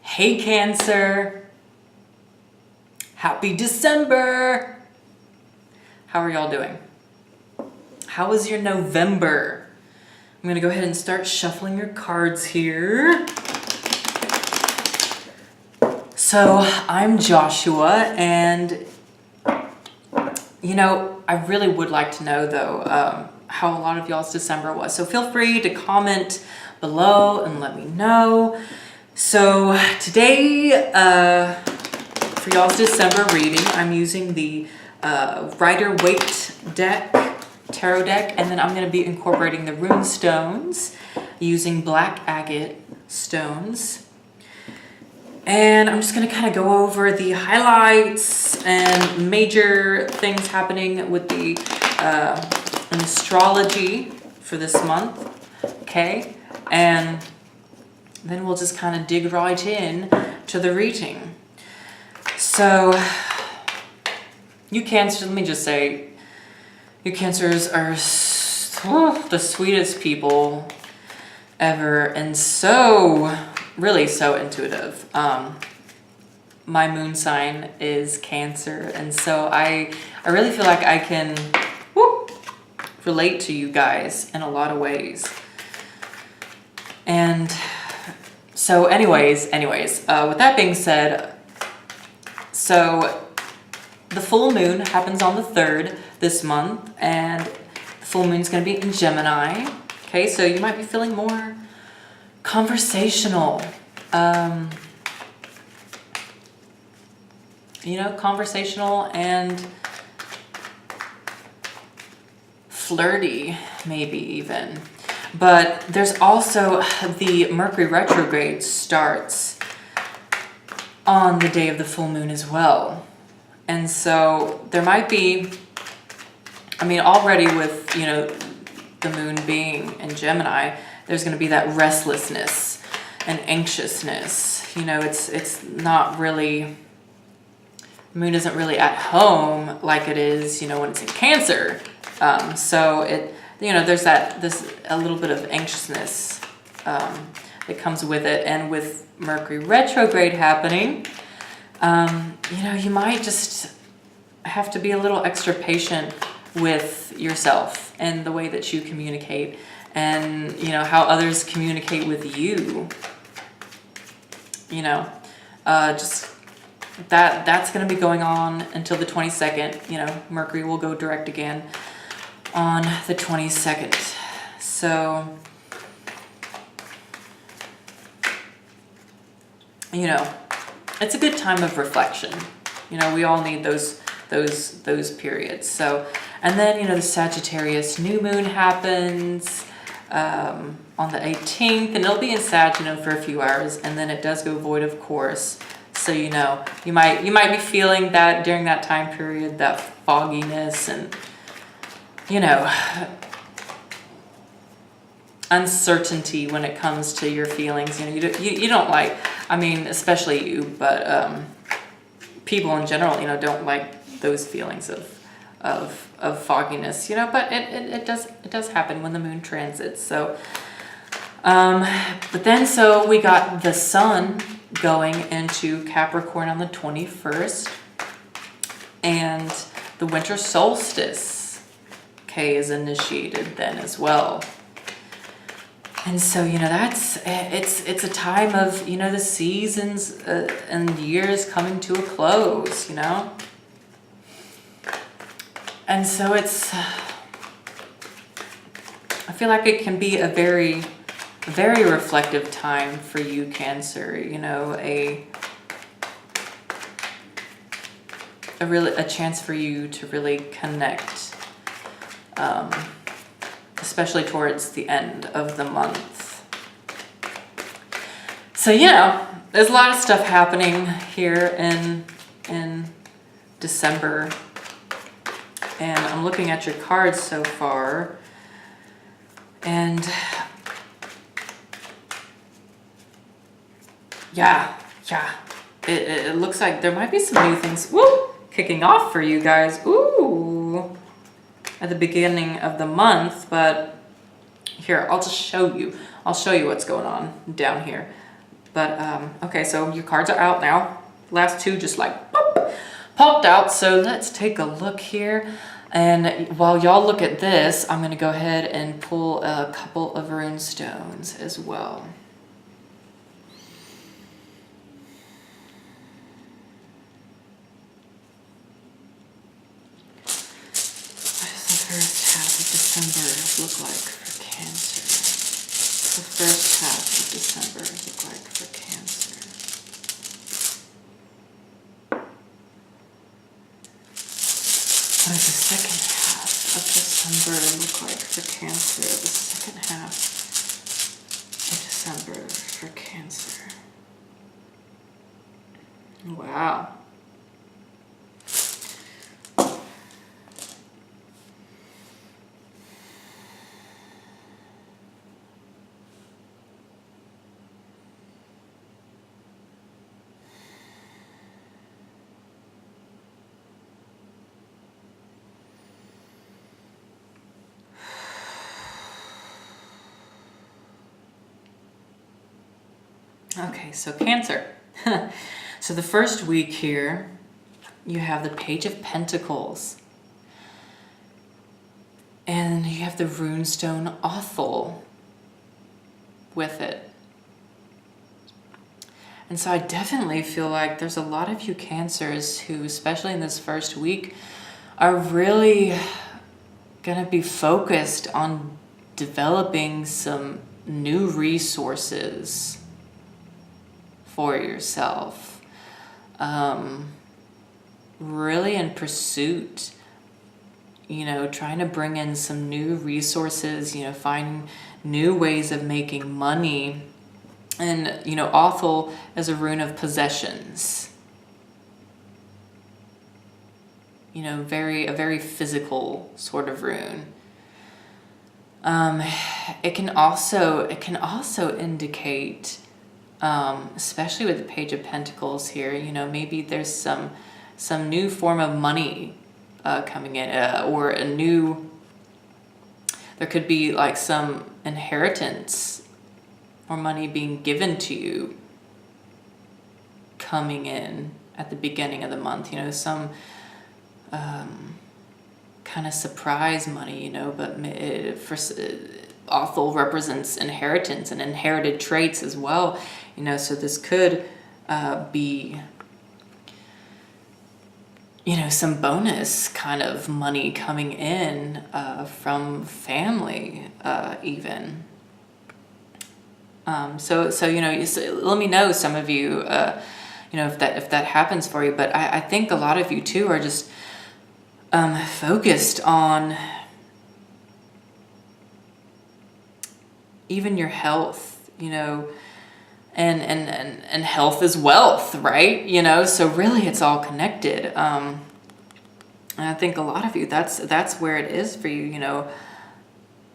Hey Cancer, happy December. How are y'all doing? How was your November? I'm gonna go ahead and start shuffling your cards here. So I'm Joshua, and you know, I really would like to know though how a lot of y'all's December was. So feel free to comment below and let me know. So today, for y'all's December reading, I'm using the Rider-Waite deck, tarot deck, and then I'm going to be incorporating the rune stones using black agate stones. And I'm just going to kind of go over the highlights and major things happening with the astrology for this month, okay? And then we'll just kind of dig right in to the reading. So, you Cancer, let me just say, you Cancers are the sweetest people ever, and so, really so intuitive. My moon sign is Cancer, and so I really feel like I can relate to you guys in a lot of ways. And so anyways, with that being said, so the full moon happens on the 3rd this month, and the full moon's going to be in Gemini. Okay, so you might be feeling more conversational. You know, conversational and flirty, maybe even. But there's also the Mercury retrograde starts on the day of the full moon as well. And so there might be, I mean, already with, you know, the moon being in Gemini, there's going to be that restlessness and anxiousness. You know, it's not really, the moon isn't really at home like it is, you know, when it's in Cancer. So it, you know, there's a little bit of anxiousness that comes with it. And with Mercury retrograde happening, you know, you might just have to be a little extra patient with yourself and the way that you communicate, and, you know, how others communicate with you. You know, just that's going to be going on until the 22nd. You know, Mercury will go direct again on the 22nd. So, you know, it's a good time of reflection. You know, we all need those periods. So, and then, you know, the Sagittarius new moon happens on the 18th, and it'll be in Sag, you know, for a few hours, and then it does go void, of course. So, you know, you might be feeling that during that time period, that fogginess and, you know, uncertainty when it comes to your feelings. You know, you don't like, I mean, especially you, but people in general, you know, don't like those feelings of fogginess, you know, but it does happen when the moon transits. So, but then, so we got the sun going into Capricorn on the 21st, and the winter solstice, okay, is initiated then as well. And so, you know, it's a time of, you know, the seasons and years coming to a close, you know. And so it's, I feel like it can be a very, very reflective time for you, Cancer. You know, a chance for you to really connect, especially towards the end of the month. So, you know, there's a lot of stuff happening here in December. And I'm looking at your cards so far, and yeah, it looks like there might be some new things, kicking off for you guys, at the beginning of the month. But here, I'll just show you. I'll show you what's going on down here. But, okay, so your cards are out now. Last two just like boop, popped out. So let's take a look here. And while y'all look at this, I'm going to go ahead and pull a couple of rune stones as well. What does the first half of December look like for Cancer? The first half of December look like for Cancer? What does the second half of December look like for Cancer? The second half of December for Cancer. Wow. Okay, so Cancer. So the first week here, you have the Page of Pentacles. And you have the runestone Othel with it. And so I definitely feel like there's a lot of you Cancers who, especially in this first week, are really going to be focused on developing some new resources for yourself. Really in pursuit, you know, trying to bring in some new resources, you know, finding new ways of making money. And, you know, Othel is a rune of possessions. You know, a very physical sort of rune. It can also indicate, especially with the Page of Pentacles here, you know, maybe there's some new form of money coming in, or there could be like some inheritance or money being given to you coming in at the beginning of the month, you know, some kind of surprise money, you know, but Othel represents inheritance and inherited traits as well, you know, so this could be, you know, some bonus kind of money coming in from family even. So you know, let me know, some of you, you know, if that happens for you. But I think a lot of you too are just focused on even your health, you know, and health is wealth, right? You know, so really it's all connected. And I think a lot of you, that's where it is for you, you know,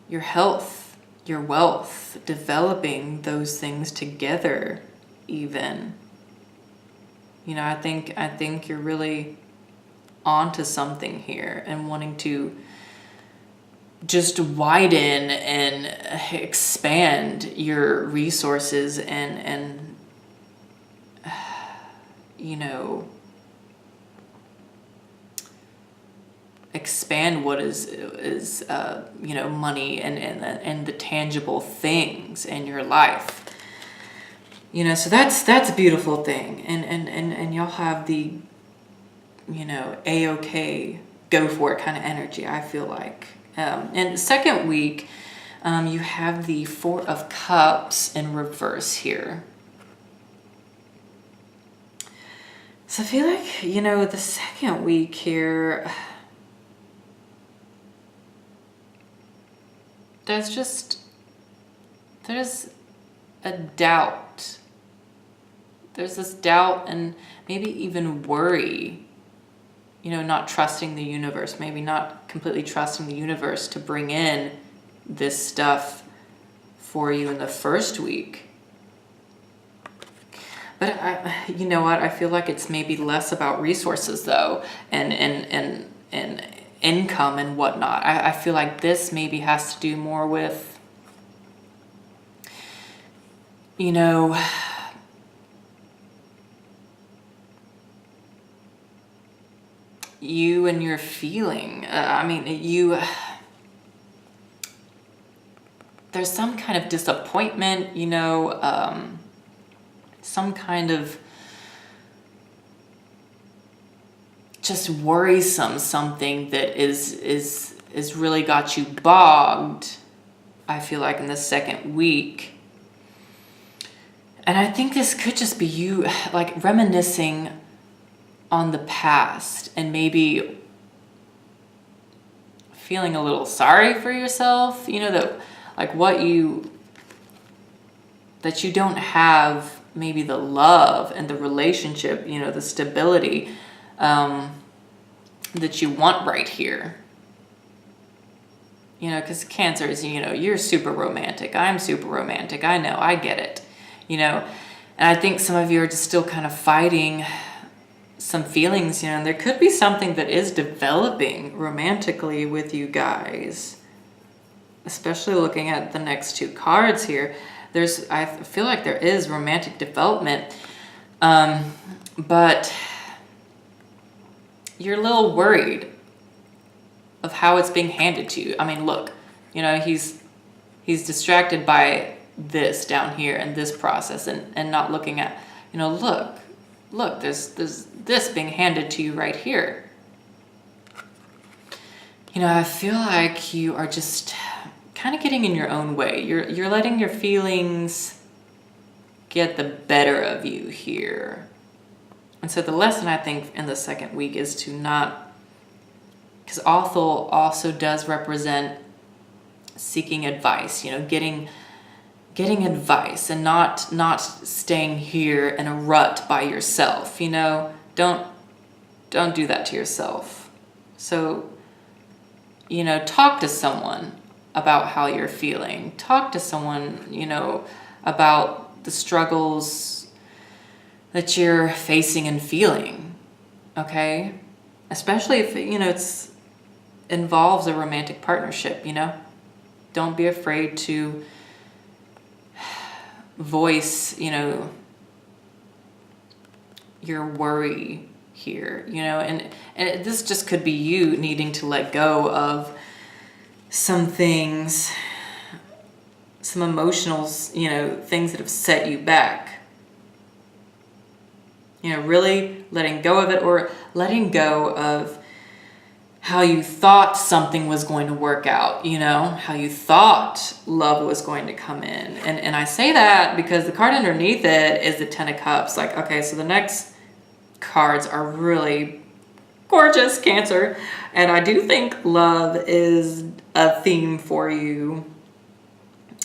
your health, your wealth, developing those things together even. You know, I think you're really onto something here and wanting to just widen and expand your resources and you know, expand what is you know, money and the tangible things in your life. You know, so that's a beautiful thing. And y'all have the, you know, A-okay, go for it kind of energy, I feel like. And the second week, you have the Four of Cups in reverse here. So I feel like, you know, the second week here, there's a doubt. There's this doubt and maybe even worry, you know, not trusting the universe, maybe not completely trusting the universe to bring in this stuff for you in the first week. But you know what? I feel like it's maybe less about resources though, and income and whatnot. I feel like this maybe has to do more with, you know, you and your feeling. There's some kind of disappointment, some kind of just worrisome something that is really got you bogged, I feel like, in the second week. And I think this could just be you like reminiscing on the past and maybe feeling a little sorry for yourself, that that you don't have maybe the love and the relationship, the stability that you want right here. Because Cancer is, you're super romantic. I'm super romantic. I know, I get it, and I think some of you are just still kind of fighting some feelings, and there could be something that is developing romantically with you guys, especially looking at the next two cards here. I feel like there is romantic development, but you're a little worried of how it's being handed to you. I mean, look, he's distracted by this down here and this process and not looking at, look, there's this being handed to you right here. I feel like you are just kind of getting in your own way. You're letting your feelings get the better of you here. And so the lesson, I think, in the second week is to not, because Othel also does represent seeking advice, getting advice and not staying here in a rut by yourself, Don't do that to yourself. So, talk to someone about how you're feeling. Talk to someone, about the struggles that you're facing and feeling, okay? Especially if, it's involves a romantic partnership, Don't be afraid to voice, your worry here, and this just could be you needing to let go of some things, some emotional, things that have set you back. Really letting go of it, or letting go of how you thought something was going to work out, how you thought love was going to come in. And I say that because the card underneath it is the Ten of Cups. Like, okay, so the next cards are really gorgeous, Cancer. And I do think love is a theme for you.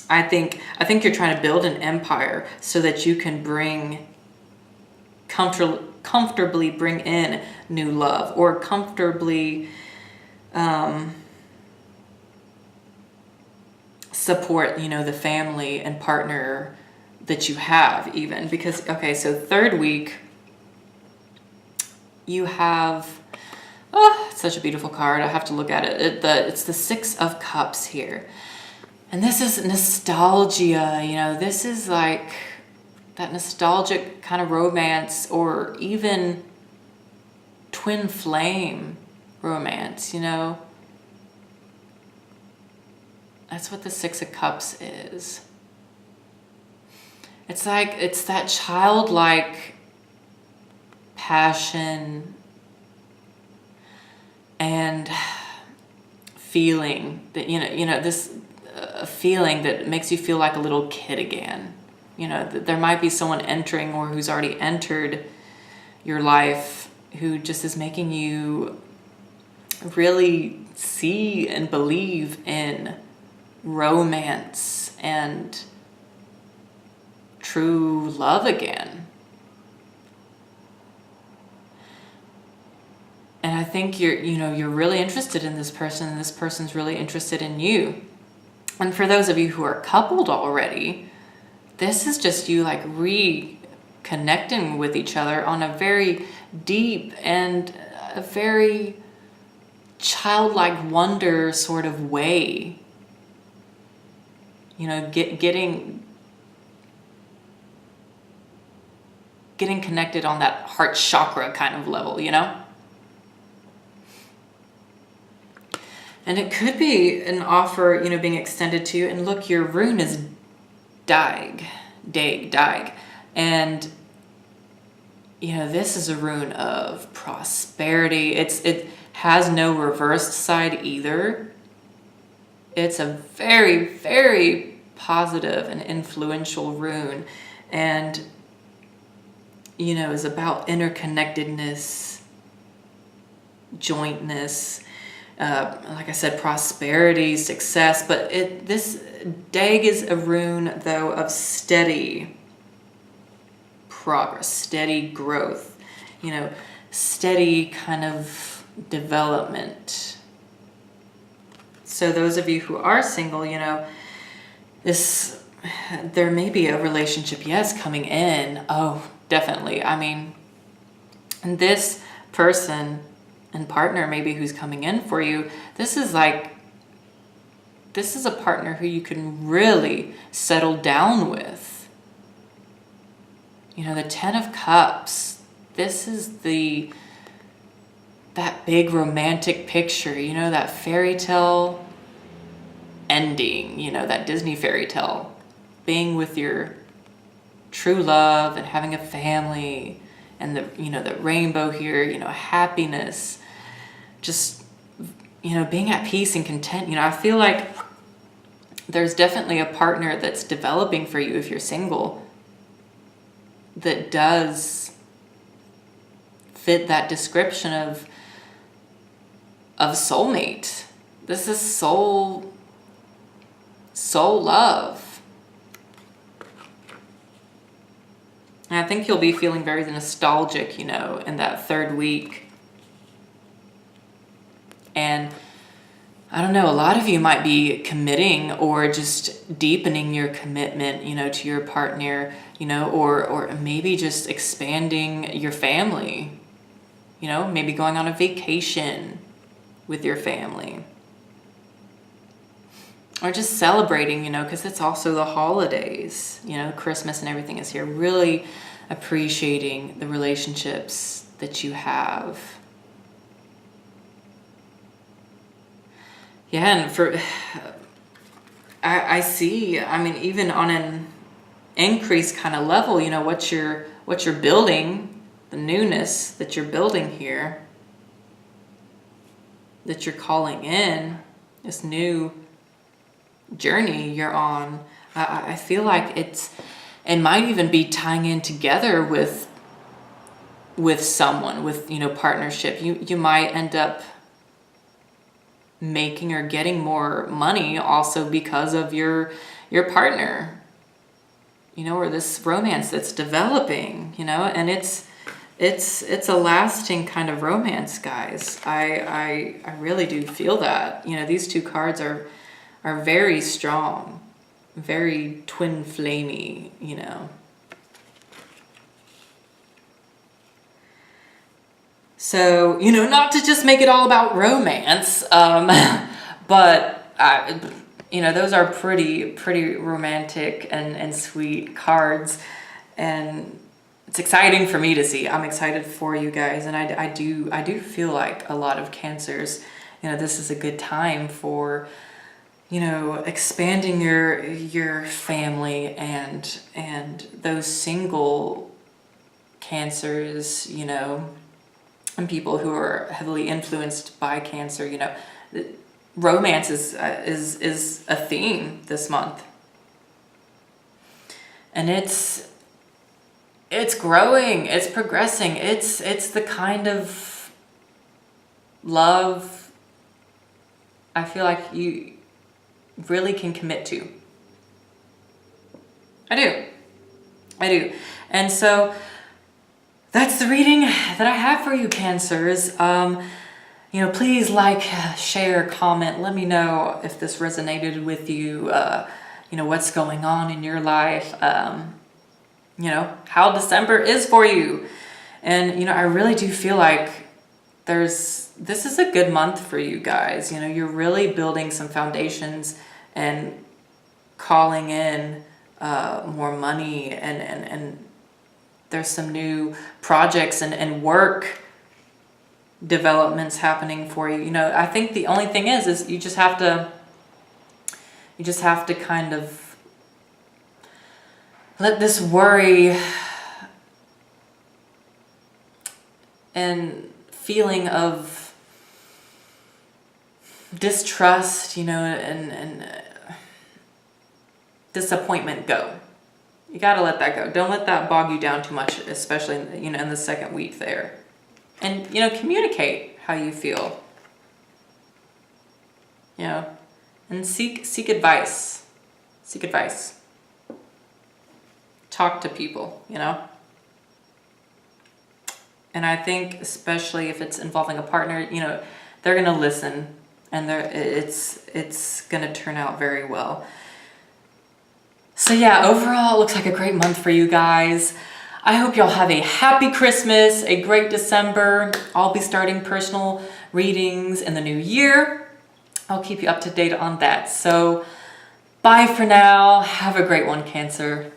I think you're trying to build an empire so that you can comfortably bring in new love, or comfortably support, the family and partner that you have, even. Because, okay, so third week, you have, it's such a beautiful card. I have to look at it. It's the Six of Cups here. And this is nostalgia, this is like that nostalgic kind of romance, or even twin flame romance, That's what the Six of Cups is. It's like, it's that childlike passion and feeling that, this feeling that makes you feel like a little kid again. There might be someone entering, or who's already entered your life, who just is making you really see and believe in romance and true love again. And I think you're really interested in this person, and this person's really interested in you. And for those of you who are coupled already, this is just you like reconnecting with each other on a very deep and a very childlike wonder sort of way. Getting connected on that heart chakra kind of level, And it could be an offer, being extended to you. And look, your rune is Daig. And, this is a rune of prosperity. It has no reversed side either. It's a very, very positive and influential rune. And, is about interconnectedness, jointness, like I said, prosperity, success. But this Daig is a rune, though, of steady progress, steady growth, steady kind of development. So those of you who are single, there may be a relationship, yes, coming in. Oh, definitely. I mean, and this person and partner maybe who's coming in for you, this is a partner who you can really settle down with. The Ten of Cups, this is that big romantic picture, that fairy tale ending, that Disney fairy tale, being with your true love and having a family, and the rainbow here, happiness, just, being at peace and content. I feel like there's definitely a partner that's developing for you if you're single that does fit that description of soulmate. This is soul love. And I think you'll be feeling very nostalgic, in that third week. And I don't know, a lot of you might be committing or just deepening your commitment, to your partner, or maybe just expanding your family, maybe going on a vacation with your family. Or just celebrating, because it's also the holidays, Christmas and everything is here. Really appreciating the relationships that you have. Yeah, and I see, even on an increased kind of level, what you're building, the newness that you're building here, that you're calling in, this new journey you're on. I feel like it might even be tying in together with someone, with, partnership. You might end up making or getting more money also because of your partner, or this romance that's developing, and it's a lasting kind of romance, guys. I really do feel that. These two cards are very strong, very twin flamey, So, not to just make it all about romance, but, those are pretty romantic and sweet cards. And it's exciting for me to see. I'm excited for you guys. And I do feel like a lot of Cancers, this is a good time for, expanding your family, and those single Cancers, and people who are heavily influenced by Cancer, romance is a theme this month, and it's growing, it's progressing, it's the kind of love I feel like you really can commit to. I do, and so that's the reading that I have for you, Cancers. Please like, share, comment. Let me know if this resonated with you. What's going on in your life. How December is for you. And, I really do feel like this is a good month for you guys. You're really building some foundations and calling in more money, and there's some new projects and work developments happening for you. You know, I think the only thing is you just have to kind of let this worry and feeling of distrust, you know, and disappointment go. You got to let that go. Don't let that bog you down too much, especially, you know, in the second week there. And, you know, communicate how you feel. You know, and seek advice. Seek advice. Talk to people, you know. And I think especially if it's involving a partner, you know, they're going to listen, and it's going to turn out very well. So yeah, overall, it looks like a great month for you guys. I hope y'all have a happy Christmas, a great December. I'll be starting personal readings in the new year. I'll keep you up to date on that. So bye for now. Have a great one, Cancer.